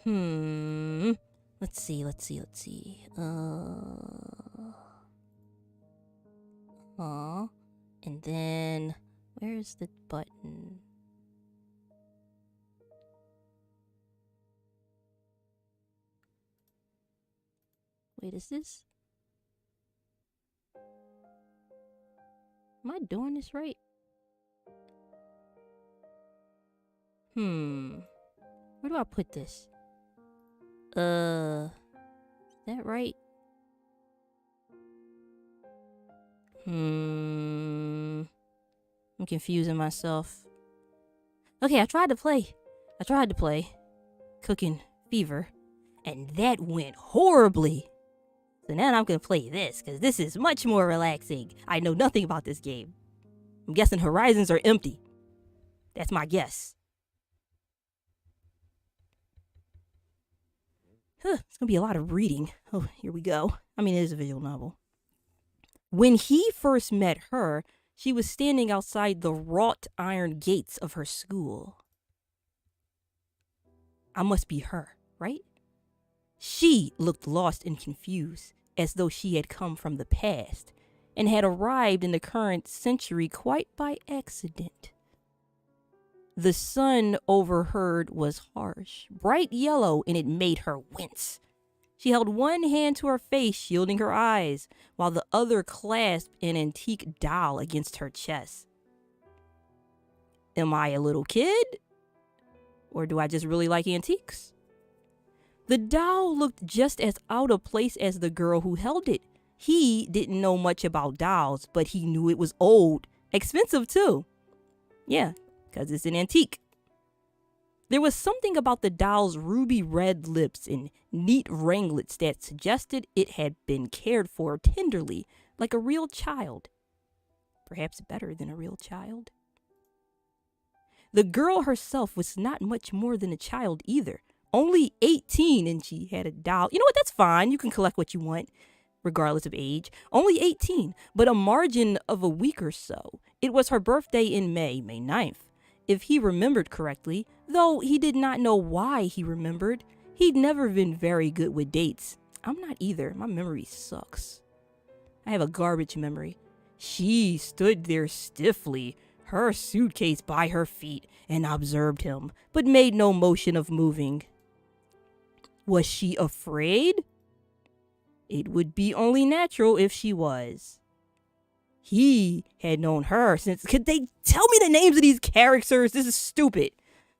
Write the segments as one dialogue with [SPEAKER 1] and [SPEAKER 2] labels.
[SPEAKER 1] Let's see. And then where's the button? Wait, is this? Am I doing this right? Where do I put this? Is that right? I'm confusing myself. Okay, I tried to play Cooking Fever, and that went horribly. So now I'm gonna play this, because this is much more relaxing. I know nothing about this game. I'm guessing horizons are empty. That's my guess. It's gonna be a lot of reading. Oh, here we go. I mean, it is a visual novel. When he first met her, she was standing outside the wrought iron gates of her school. I must be her, right? She looked lost and confused, as though she had come from the past and had arrived in the current century quite by accident. The sun overhead was harsh, bright yellow, and it made her wince. She held one hand to her face, shielding her eyes, while the other clasped an antique doll against her chest. Am I a little kid? Or do I just really like antiques? The doll looked just as out of place as the girl who held it. He didn't know much about dolls, but he knew it was old. Expensive, too. Yeah, because it's an antique. There was something about the doll's ruby red lips and neat ringlets that suggested it had been cared for tenderly, like a real child. Perhaps better than a real child. The girl herself was not much more than a child either. Only 18, and she had a doll. You know what? That's fine. You can collect what you want, regardless of age. Only 18, but a margin of a week or so. It was her birthday in May 9th. If he remembered correctly, though he did not know why he remembered. He'd never been very good with dates. I'm not either. My memory sucks. I have a garbage memory. She stood there stiffly, her suitcase by her feet, and observed him, but made no motion of moving. Was she afraid? It would be only natural if she was. He had known her since... Could they tell me the names of these characters? This is stupid.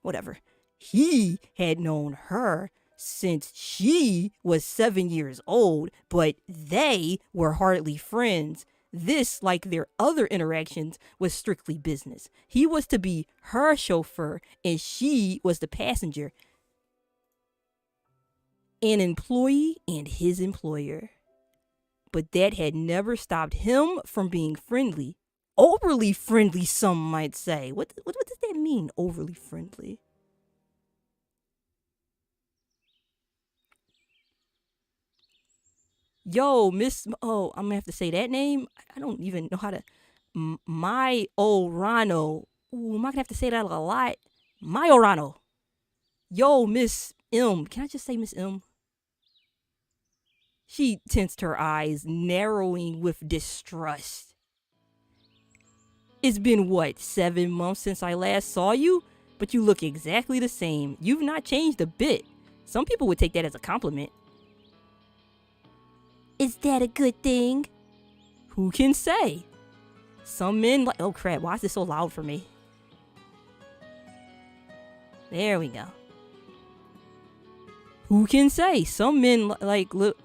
[SPEAKER 1] Whatever. He had known her since she was 7 years old, but they were hardly friends. This, like their other interactions, was strictly business. He was to be her chauffeur, and she was the passenger. An employee and his employer. But that had never stopped him from being friendly. Overly friendly, some might say. What does that mean, overly friendly? Yo, Miss... Oh, I'm going to have to say that name. I don't even know how to... Majorano. Ooh, am I going to have to say that a lot? Majorano. Yo, Miss M. Can I just say Miss M? She tensed her eyes, narrowing with distrust. It's been, what, 7 months since I last saw you? But you look exactly the same. You've not changed a bit. Some people would take that as a compliment. Is that a good thing? Who can say? Some men like... Oh, crap. Why is this so loud for me? There we go. Who can say? Some men like... Look.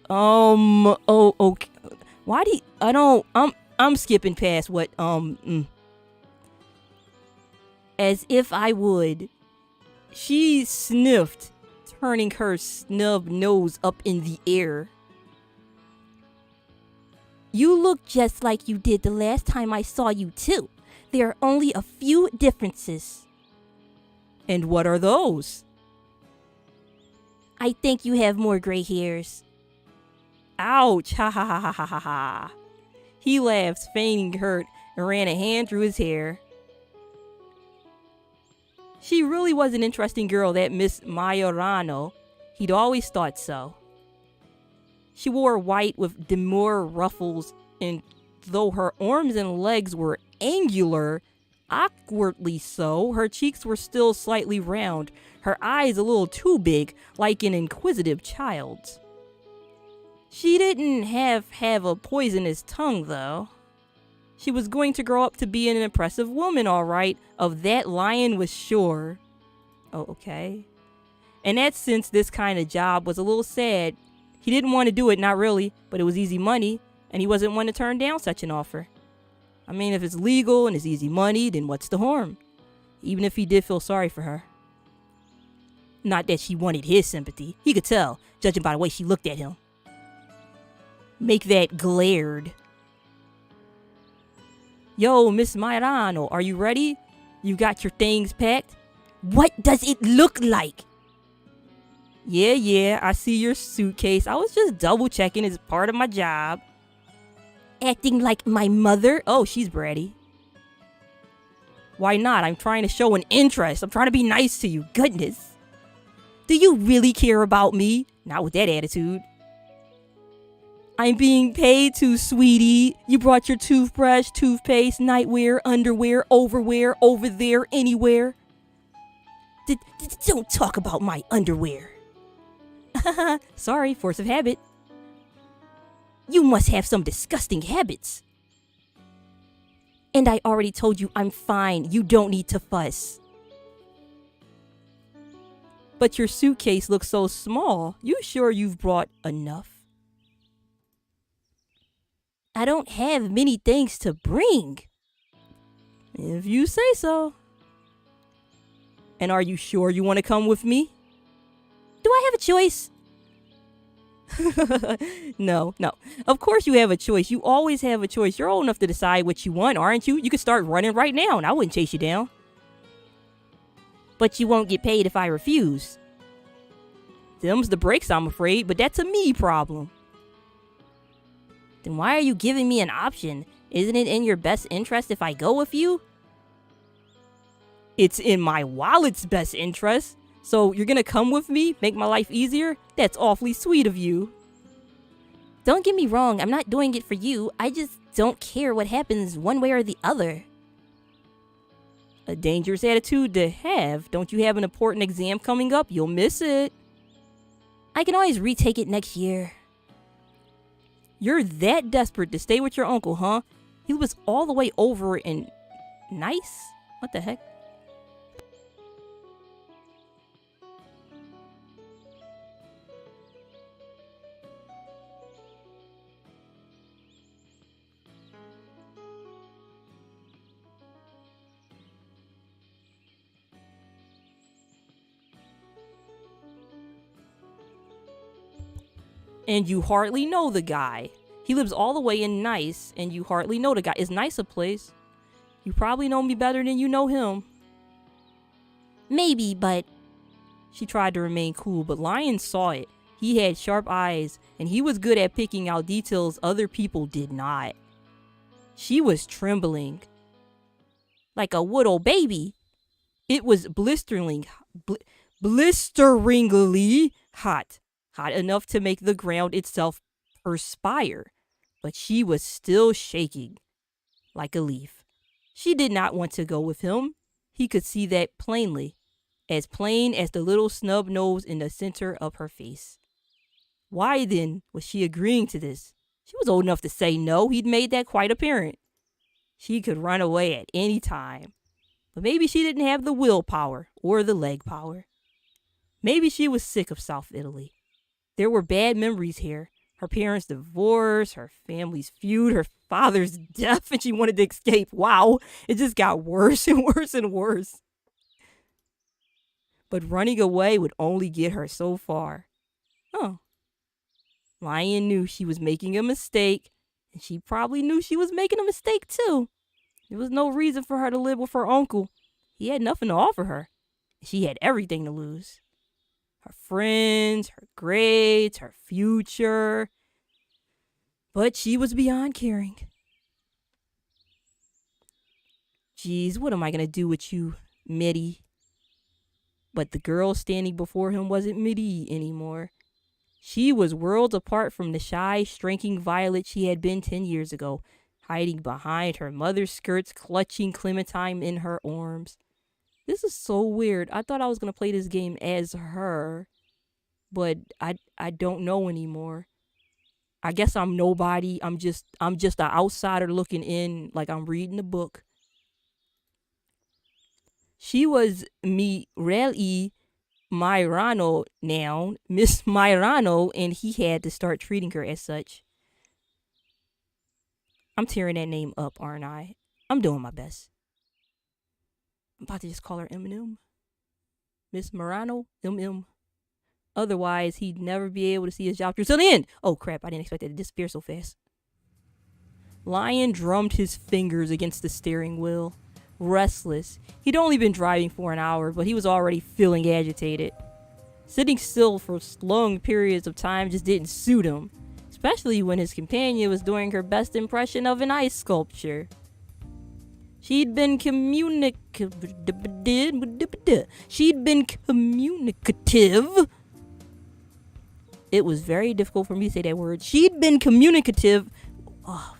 [SPEAKER 1] Oh, okay. Why do you... I don't... I'm skipping past what... As if I would. She sniffed, turning her snub nose up in the air. You look just like you did the last time I saw you, too. There are only a few differences. And what are those? I think you have more gray hairs. Ouch, ha ha ha ha ha ha ha. He laughed, feigning hurt, and ran a hand through his hair. She really was an interesting girl, that Miss Majorano. He'd always thought so. She wore white with demure ruffles, and though her arms and legs were angular, awkwardly so, her cheeks were still slightly round, her eyes a little too big, like an inquisitive child's. She didn't have a poisonous tongue, though. She was going to grow up to be an impressive woman, all right. Of that Lion was sure. Oh, okay. In that sense, this kind of job was a little sad. He didn't want to do it, not really, but it was easy money, and he wasn't one to turn down such an offer. I mean, if it's legal and it's easy money, then what's the harm? Even if he did feel sorry for her. Not that she wanted his sympathy. He could tell, judging by the way she looked at him. Make that glared. Yo, Miss Majorano, are you ready? You got your things packed? What does it look like? Yeah, I see your suitcase. I was just double checking as part of my job. Acting like my mother? Oh, she's bratty. Why not? I'm trying to show an interest. I'm trying to be nice to you. Goodness. Do you really care about me? Not with that attitude. I'm being paid to, sweetie. You brought your toothbrush, toothpaste, nightwear, underwear, overwear, over there, anywhere. Don't talk about my underwear. Sorry, force of habit. You must have some disgusting habits. And I already told you I'm fine. You don't need to fuss. But your suitcase looks so small. You sure you've brought enough? I don't have many things to bring. If you say so. And are you sure you want to come with me? Do I have a choice? No. Of course you have a choice. You always have a choice. You're old enough to decide what you want, aren't you? You could start running right now and I wouldn't chase you down. But you won't get paid if I refuse. Them's the breaks, I'm afraid, but that's a me problem. Then why are you giving me an option? Isn't it in your best interest if I go with you? It's in my wallet's best interest. So you're gonna come with me, make my life easier? That's awfully sweet of you. Don't get me wrong, I'm not doing it for you. I just don't care what happens one way or the other. A dangerous attitude to have. Don't you have an important exam coming up? You'll miss it. I can always retake it next year. You're that desperate to stay with your uncle, huh? He was all the way over in Nice? What the heck? And you hardly know the guy. He lives all the way in Nice, and you hardly know the guy. Is Nice a place? You probably know me better than you know him. Maybe, but... She tried to remain cool, but Lion saw it. He had sharp eyes, and he was good at picking out details other people did not. She was trembling. Like a little baby. It was blisteringly hot. Hot enough to make the ground itself perspire. But she was still shaking. Like a leaf. She did not want to go with him. He could see that plainly. As plain as the little snub nose in the center of her face. Why then was she agreeing to this? She was old enough to say no. He'd made that quite apparent. She could run away at any time. But maybe she didn't have the willpower or the leg power. Maybe she was sick of South Italy. There were bad memories here. Her parents' divorce, her family's feud, her father's death, and she wanted to escape. Wow, it just got worse and worse and worse. But running away would only get her so far. Oh. Lion knew she was making a mistake, and she probably knew she was making a mistake too. There was no reason for her to live with her uncle. He had nothing to offer her. She had everything to lose. Her friends, her grades, her future. But she was beyond caring. Geez, what am I going to do with you, Mitty? But the girl standing before him wasn't Midi anymore. She was worlds apart from the shy, shrinking Violet she had been 10 years ago, hiding behind her mother's skirts, clutching Clementine in her arms. This is so weird. I thought I was going to play this game as her, but I don't know anymore. I guess I'm nobody. I'm just an outsider looking in, like I'm reading a book. She was Mireli Myrano now, Miss Myrano, and he had to start treating her as such. I'm tearing that name up, aren't I? I'm doing my best. I'm about to just call her Eminem. Miss Myrano, MM. Otherwise, he'd never be able to see his job through till the end. Oh crap, I didn't expect it to disappear so fast. Lion drummed his fingers against the steering wheel. Restless. He'd only been driving for an hour, but he was already feeling agitated. Sitting still for long periods of time just didn't suit him, especially when his companion was doing her best impression of an ice sculpture. She'd been communicative. It was very difficult for me to say that word. She'd been communicative. Oh,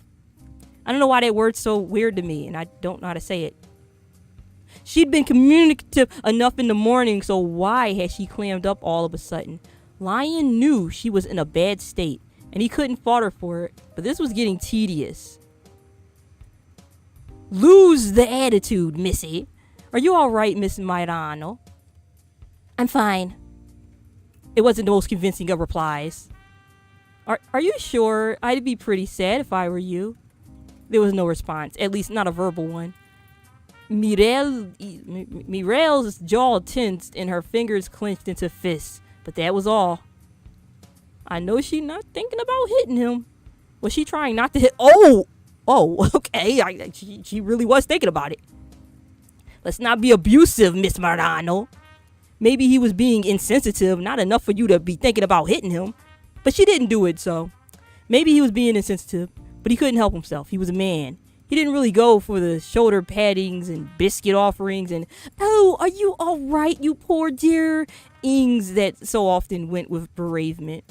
[SPEAKER 1] I don't know why that word's so weird to me, and I don't know how to say it. She'd been communicative enough in the morning, so why had she clammed up all of a sudden? Lion knew she was in a bad state, and he couldn't fault her for it, but this was getting tedious. Lose the attitude, Missy. Are you all right, Miss Myrano? I'm fine. It wasn't the most convincing of replies. Are you sure? I'd be pretty sad if I were you. There was no response, at least not a verbal one. Mirel's jaw tensed and her fingers clenched into fists, but that was all. I know she's not thinking about hitting him. Was she trying not to hit? Oh, okay. She really was thinking about it. Let's not be abusive, Miss Myrano. Maybe he was being insensitive, not enough for you to be thinking about hitting him. But she didn't do it, so. Maybe he was being insensitive, but he couldn't help himself. He was a man. He didn't really go for the shoulder paddings and biscuit offerings and, oh, are you all right, you poor dear, ings that so often went with bereavement.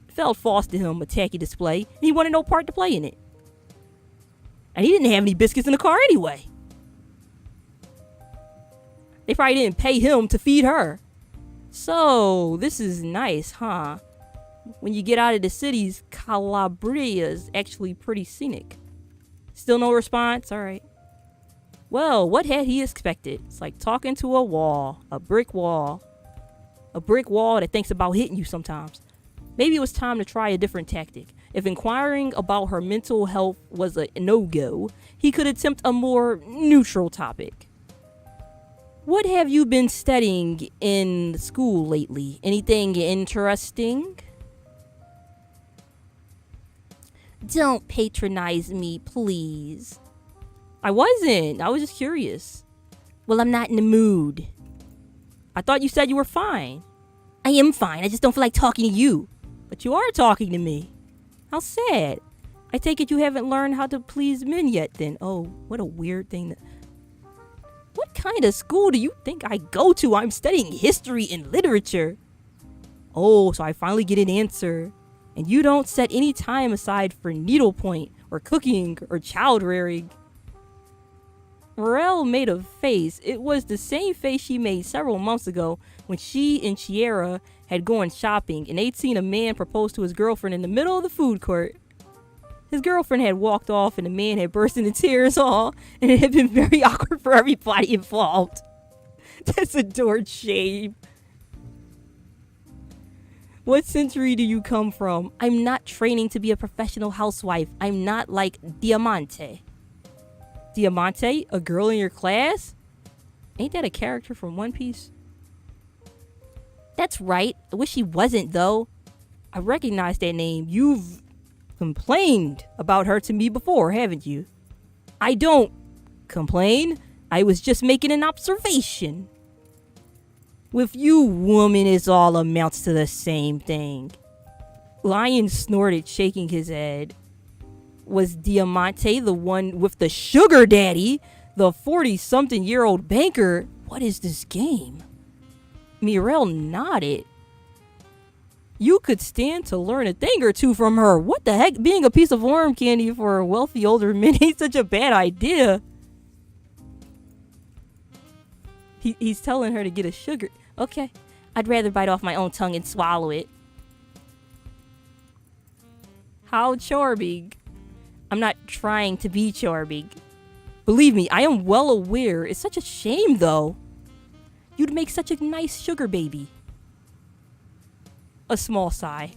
[SPEAKER 1] It felt false to him, a tacky display, and he wanted no part to play in it. And he didn't have any biscuits in the car anyway. They probably didn't pay him to feed her. So, this is nice, huh? When you get out of the cities, Calabria is actually pretty scenic. Still no response? Alright. Well, what had he expected? It's like talking to a wall. A brick wall. A brick wall that thinks about hitting you sometimes. Maybe it was time to try a different tactic. If inquiring about her mental health was a no-go, he could attempt a more neutral topic. What have you been studying in school lately? Anything interesting? Don't patronize me, please. I wasn't. I was just curious. Well, I'm not in the mood. I thought you said you were fine. I am fine. I just don't feel like talking to you. But you are talking to me. How sad. I take it you haven't learned how to please men yet then. Oh, what a weird thing. What kind of school do you think I go to? I'm studying history and literature. Oh, so I finally get an answer. And you don't set any time aside for needlepoint or cooking or child rearing. Morel made a face. It was the same face she made several months ago when she and Chiara had gone shopping and they'd seen a man propose to his girlfriend in the middle of the food court. His girlfriend had walked off and the man had burst into tears and it had been very awkward for everybody involved. That's adored shame. What century do you come from? I'm not training to be a professional housewife. I'm not like Diamante. Diamante? A girl in your class? Ain't that a character from One Piece? That's right. I wish she wasn't, though. I recognize that name. You've complained about her to me before, haven't you? I don't complain. I was just making an observation. With you, woman, it all amounts to the same thing. Lion snorted, shaking his head. Was Diamante the one with the sugar daddy? The 40-something-year-old banker? What is this game? Mirel nodded. You could stand to learn a thing or two from her. What the heck? Being a piece of worm candy for a wealthy older man ain't such a bad idea. He's telling her to get a sugar. Okay. I'd rather bite off my own tongue and swallow it. How charming. I'm not trying to be charming. Believe me, I am well aware. It's such a shame, though. You'd make such a nice sugar baby. A small sigh.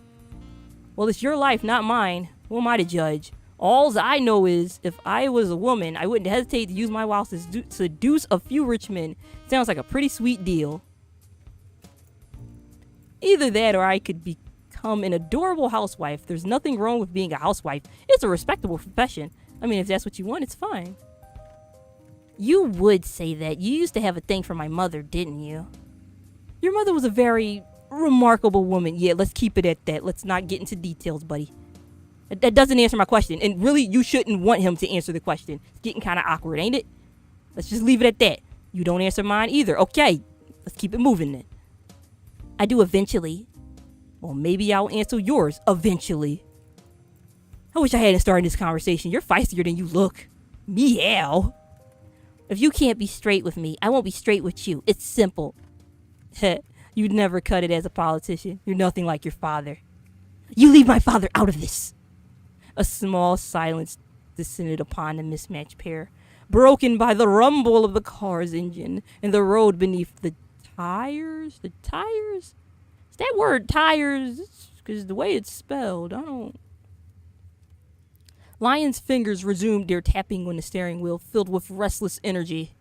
[SPEAKER 1] Well, it's your life, not mine. Who am I to judge? Alls I know is, if I was a woman, I wouldn't hesitate to use my wiles to seduce a few rich men. Sounds like a pretty sweet deal. Either that or I could become an adorable housewife. There's nothing wrong with being a housewife. It's a respectable profession. I mean, if that's what you want, it's fine. You would say that. You used to have a thing for my mother, didn't you? Your mother was a very remarkable woman. Yeah, let's keep it at that. Let's not get into details, buddy. That doesn't answer my question. And really, you shouldn't want him to answer the question. It's getting kind of awkward, ain't it? Let's just leave it at that. You don't answer mine either. Okay, let's keep it moving then. I do eventually. Well, maybe I'll answer yours eventually. I wish I hadn't started this conversation. You're feistier than you look. Meow. If you can't be straight with me, I won't be straight with you. It's simple. You'd never cut it as a politician. You're nothing like your father. You leave my father out of this. A small silence descended upon the mismatched pair, broken by the rumble of the car's engine and the road beneath the tires. The tires? Is that word tires? Because the way it's spelled, I don't... Lion's fingers resumed their tapping on the steering wheel, filled with restless energy.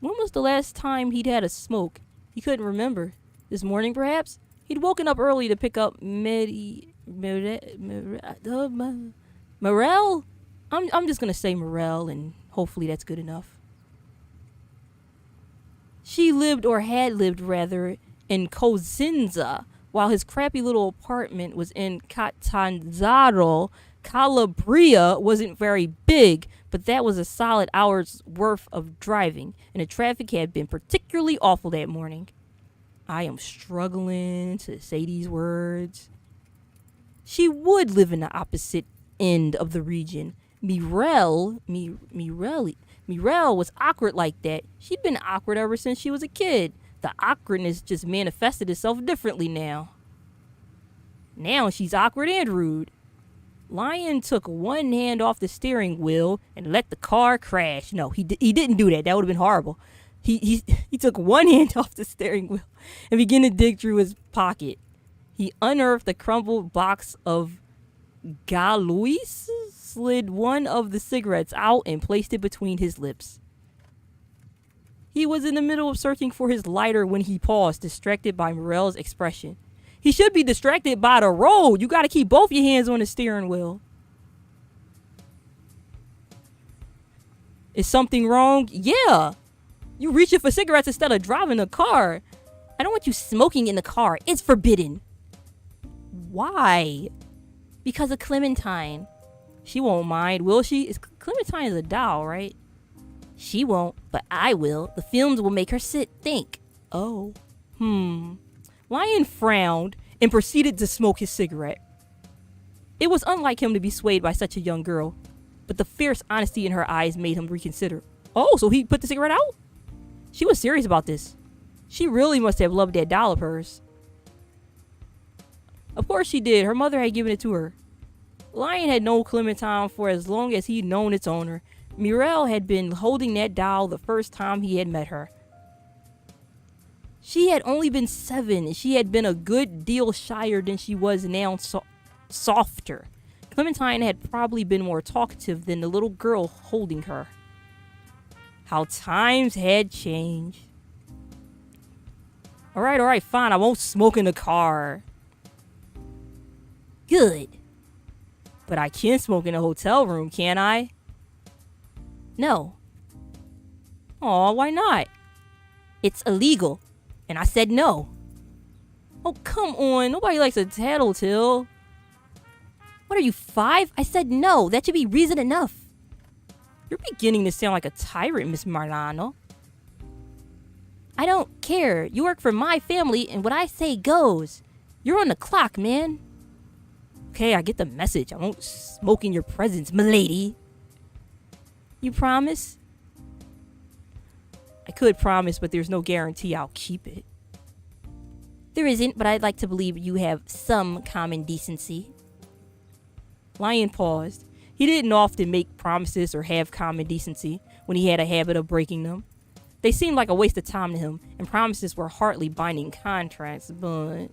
[SPEAKER 1] When was the last time he'd had a smoke? He couldn't remember. This morning, perhaps? He'd woken up early to pick up Morel? I'm just gonna say Morel, and hopefully that's good enough. She lived, or had lived rather, in Cosenza, while his crappy little apartment was in Catanzaro. Calabria wasn't very big, but that was a solid hour's worth of driving, and the traffic had been particularly awful that morning. I am struggling to say these words. She would live in the opposite end of the region. Mirel was awkward like that. She'd been awkward ever since she was a kid. The awkwardness just manifested itself differently now. Now she's awkward and rude. Lion took one hand off the steering wheel and let the car crash. No, he didn't do that. That would have been horrible. He took one hand off the steering wheel and began to dig through his pocket. He unearthed a crumpled box of Gauloises, slid one of the cigarettes out, and placed it between his lips. He was in the middle of searching for his lighter when he paused, distracted by Morel's expression. He should be distracted by the road. You got to keep both your hands on the steering wheel. Is something wrong? Yeah. You reaching for cigarettes instead of driving the car. I don't want you smoking in the car. It's forbidden. Why? Because of Clementine. She won't mind, will she? Clementine is a doll, right? She won't, but I will. The films will make her think. Oh. Lion frowned and proceeded to smoke his cigarette. It was unlike him to be swayed by such a young girl, but the fierce honesty in her eyes made him reconsider. Oh, so he put the cigarette out? She was serious about this. She really must have loved that doll of hers. Of course she did. Her mother had given it to her. Lion had known Clementine for as long as he'd known its owner. Mirel had been holding that doll the first time he had met her. She had only been 7, and she had been a good deal shyer than she was now, softer. Clementine had probably been more talkative than the little girl holding her. How times had changed. All right, fine. I won't smoke in the car. Good. But I can smoke in a hotel room, can't I? No. Aw, why not? It's illegal. And I said no. Oh, come on. Nobody likes a tattletale. What are you, 5? I said no. That should be reason enough. You're beginning to sound like a tyrant, Miss Marlano. I don't care. You work for my family, and what I say goes. You're on the clock, man. Okay, I get the message. I won't smoke in your presence, milady. You promise? I could promise, but there's no guarantee I'll keep it. There isn't, but I'd like to believe you have some common decency. Lion paused. He didn't often make promises or have common decency when he had a habit of breaking them. They seemed like a waste of time to him, and promises were hardly binding contracts, but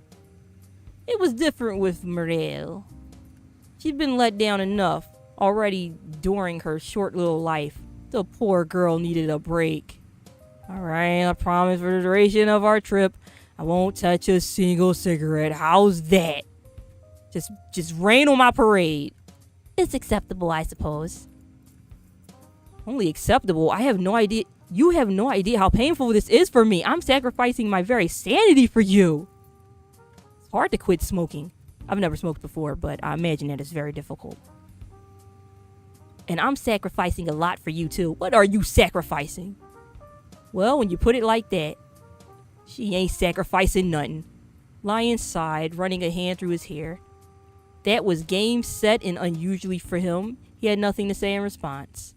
[SPEAKER 1] it was different with Muriel. She'd been let down enough already during her short little life. The poor girl needed a break. Alright, I promise for the duration of our trip, I won't touch a single cigarette. How's that? Just rain on my parade. It's acceptable, I suppose. Only acceptable? I have no idea. You have no idea how painful this is for me. I'm sacrificing my very sanity for you. It's hard to quit smoking. I've never smoked before, but I imagine that it's very difficult. And I'm sacrificing a lot for you too. What are you sacrificing? Well, when you put it like that, she ain't sacrificing nothing. Lion sighed, running a hand through his hair. That was game, set, and unusually for him. He had nothing to say in response.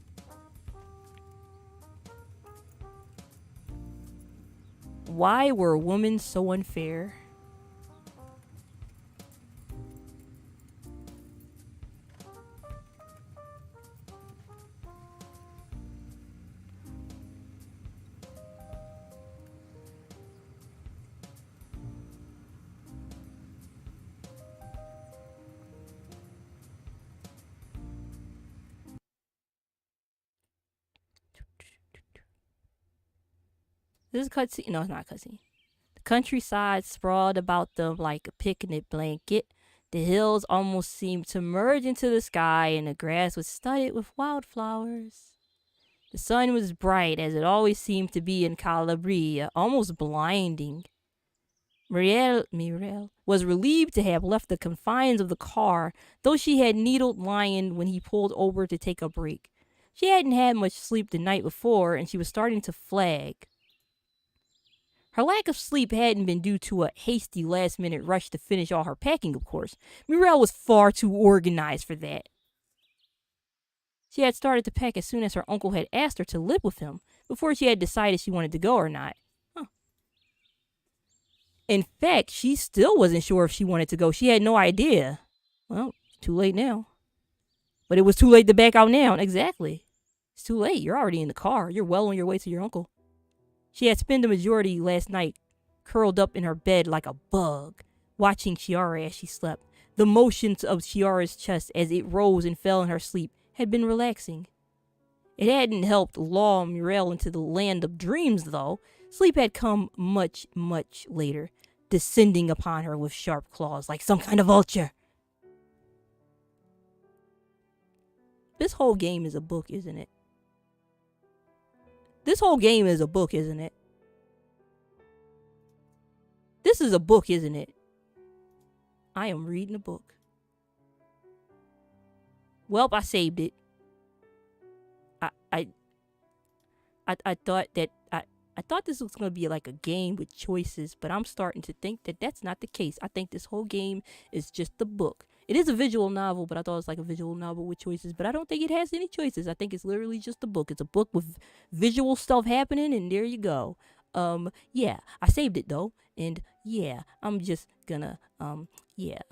[SPEAKER 1] Why were women so unfair? This is cutscene. No, it's not cutscene. The countryside sprawled about them like a picnic blanket. The hills almost seemed to merge into the sky, and the grass was studded with wildflowers. The sun was bright, as it always seemed to be in Calabria, almost blinding. Muriel was relieved to have left the confines of the car, though she had needled Lion when he pulled over to take a break. She hadn't had much sleep the night before, and she was starting to flag. Her lack of sleep hadn't been due to a hasty last-minute rush to finish all her packing, of course. Muriel was far too organized for that. She had started to pack as soon as her uncle had asked her to live with him, before she had decided she wanted to go or not. In fact, she still wasn't sure if she wanted to go. She had no idea. Well, too late now. But it was too late to back out now. Exactly. It's too late. You're already in the car. You're well on your way to your uncle. She had spent the majority last night curled up in her bed like a bug, watching Chiara as she slept. The motions of Chiara's chest as it rose and fell in her sleep had been relaxing. It hadn't helped lull Muriel into the land of dreams, though. Sleep had come much, much later, descending upon her with sharp claws like some kind of vulture. This whole game is a book, isn't it? This whole game is a book, isn't it? This is a book, isn't it? I am reading a book. Welp, I saved it. I thought that I thought this was gonna be like a game with choices, but I'm starting to think that that's not the case. I think this whole game is just the book. It is a visual novel, but I thought it was like a visual novel with choices. But I don't think it has any choices. I think it's literally just a book. It's a book with visual stuff happening, and there you go. Yeah, I saved it though, and yeah, I'm just gonna yeah,